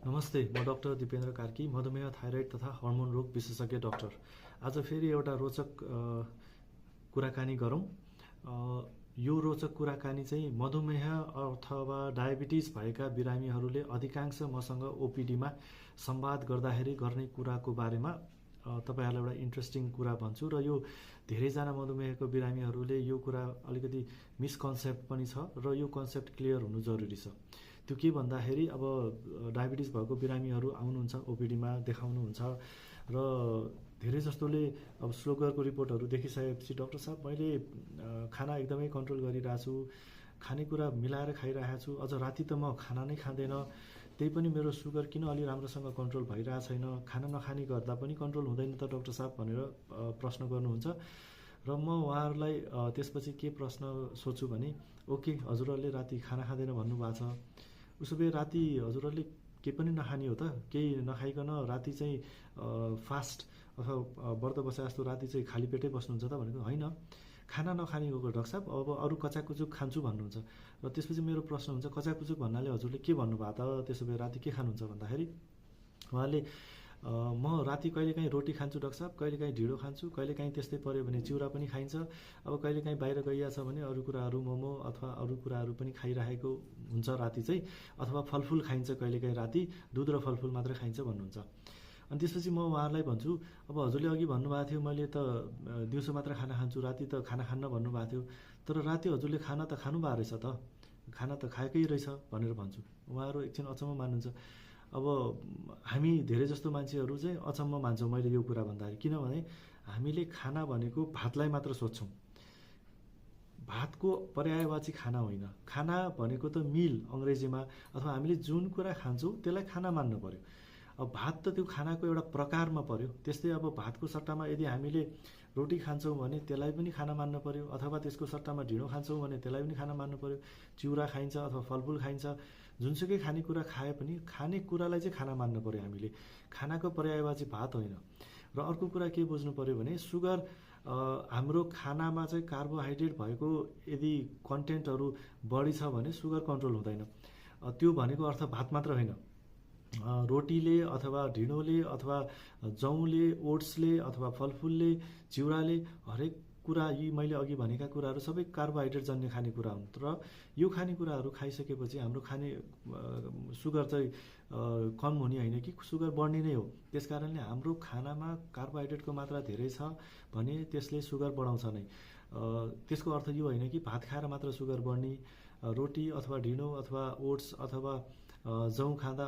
नमस्ते, म डाक्टर दिपेन्द्र कार्की, मधुमेह, थाइरोइड तथा हर्मोन रोग विशेषज्ञ डाक्टर। आज फेरि एउटा रोचक कुराकानी गरौँ। यो रोचक कुराकानी चाहिँ मधुमेह अथवा डायबिटिज भएका बिरामीहरूले अधिकांश मसँग ओपिडीमा संवाद गर्दाखेरि गर्ने कुराको बारेमा तपाईहरुलाई एउटा इन्ट्रेस्टिङ कुरा भन्छु। र यो धेरैजना मधुमेहको बिरामीहरूले यो कुरा अलिकति मिसकन्सेप्ट पनि छ र यो कन्सेप्ट क्लियर हुनु जरुरी छ। त्यो के भन्दाखेरि अब डायबिटिज भएको बिरामीहरू आउनुहुन्छ, ओपिडीमा देखाउनुहुन्छ र धेरै जस्तोले अब सुगरको रिपोर्टहरू देखिसकेपछि डाक्टर साहब मैले खाना एकदमै कन्ट्रोल गरिरहेको छु, खानेकुरा मिलाएर खाइरहेको छु, अझ राति त म खाना नै खाँदैन, त्यही पनि मेरो सुगर किन अलि राम्रोसँग कन्ट्रोल भइरहेको छैन, खाना नखानी गर्दा पनि कन्ट्रोल हुँदैन त डाक्टर साहब भनेर प्रश्न गर्नुहुन्छ। र म उहाँहरूलाई त्यसपछि के प्रश्न सोध्छु भने, ओके हजुरहरूले राति खाना खाँदैन भन्नुभएको छ, उसो भए राति हजुरहरूले केही पनि नखाने हो त? केही नखाइकन राति चाहिँ फास्ट अथवा व्रत बसे जस्तो राति चाहिँ खाली पेटै बस्नुहुन्छ त भनेको होइन, खाना नखाने हो डाक्टर साहब, अब अरू कचाकुचुक खान्छु भन्नुहुन्छ। र त्यसपछि मेरो प्रश्न हुन्छ, कचाकुचुक भन्नाले हजुरले के भन्नुभयो त? त्यसो भए राति के खानुहुन्छ भन्दाखेरि उहाँले म राति कहिलेकाहीँ रोटी खान्छु डाक्टर साहब, कहिलेकाहीँ ढिँडो खान्छु, कहिलेकाहीँ त्यस्तै पर्यो भने चिउरा पनि खाइन्छ, अब कहिलेकाहीँ बाहिर गइया छ भने अरू कुराहरू मोमो अथवा अरू कुराहरू पनि खाइरहेको हुन्छ राति चाहिँ, अथवा फलफुल खाइन्छ कहिलेकाहीँ राति, दुध र फलफुल मात्रै खाइन्छ भन्नुहुन्छ। अनि त्यसपछि म उहाँहरूलाई भन्छु, अब हजुरले अघि भन्नुभएको थियो मैले त दिउँसो मात्र खाना खान्छु, राति त खाना खान्न भन्नुभएको थियो, तर राति हजुरले खाना त खानुभएको रहेछ त, खाना त खाएकै रहेछ भनेर भन्छु। उहाँहरू एकछिन अचम्म मान्नुहुन्छ। अब हामी धेरै जस्तो मान्छेहरू चाहिँ अचम्म मान्छौँ मैले यो कुरा भन्दाखेरि, किनभने हामीले खाना भनेको भातलाई मात्र सोध्छौँ, भातको पर्यायवाची खाना होइन। खाना भनेको त मिल अङ्ग्रेजीमा, अथवा हामीले जुन कुरा खान्छौँ त्यसलाई खाना मान्नु पर्यो। अब भात त त्यो खानाको एउटा प्रकारमा पर्यो। त्यस्तै अब भातको सट्टामा यदि हामीले रोटी खान्छौँ भने त्यसलाई पनि खाना मान्नु पर्यो, अथवा त्यसको सट्टामा ढिँडो खान्छौँ भने त्यसलाई पनि खाना मान्नु पर्यो, चिउरा खाइन्छ अथवा फलफुल खाइन्छ, जुनसुकै खानेकुरा खाए पनि खानेकुरालाई चाहिँ खाना मान्नु पर्यो हामीले, खानाको पर्यायवाची भात होइन। र अर्को कुरा के बुझ्नु पर्यो भने सुगर हाम्रो खानामा चाहिँ कार्बोहाइड्रेट भएको यदि कन्टेन्टहरू बढी छ भने सुगर कन्ट्रोल हुँदैन। त्यो भनेको अर्थ भात मात्र होइन, रोटीले अथवा ढिँडोले अथवा जौँले, ओट्सले अथवा फलफुलले, चिउराले, हरेक कुरा यी मैले अघि भनेका कुराहरू सबै कार्बोहाइड्रेट जन्य खानेकुरा हुन्। र यो खानेकुराहरू खाइसकेपछि हाम्रो सुगर चाहिँ कम हुने होइन कि सुगर बढ्ने नै हो। त्यसकारणले हाम्रो खानामा कार्बोहाइड्रेटको मात्रा धेरै छ भने त्यसले सुगर बढाउँछ नै। त्यसको अर्थ यो होइन कि भात खाएर मात्र सुगर बढ्ने, रोटी अथवा ढिँडो अथवा ओट्स अथवा जौँ खाँदा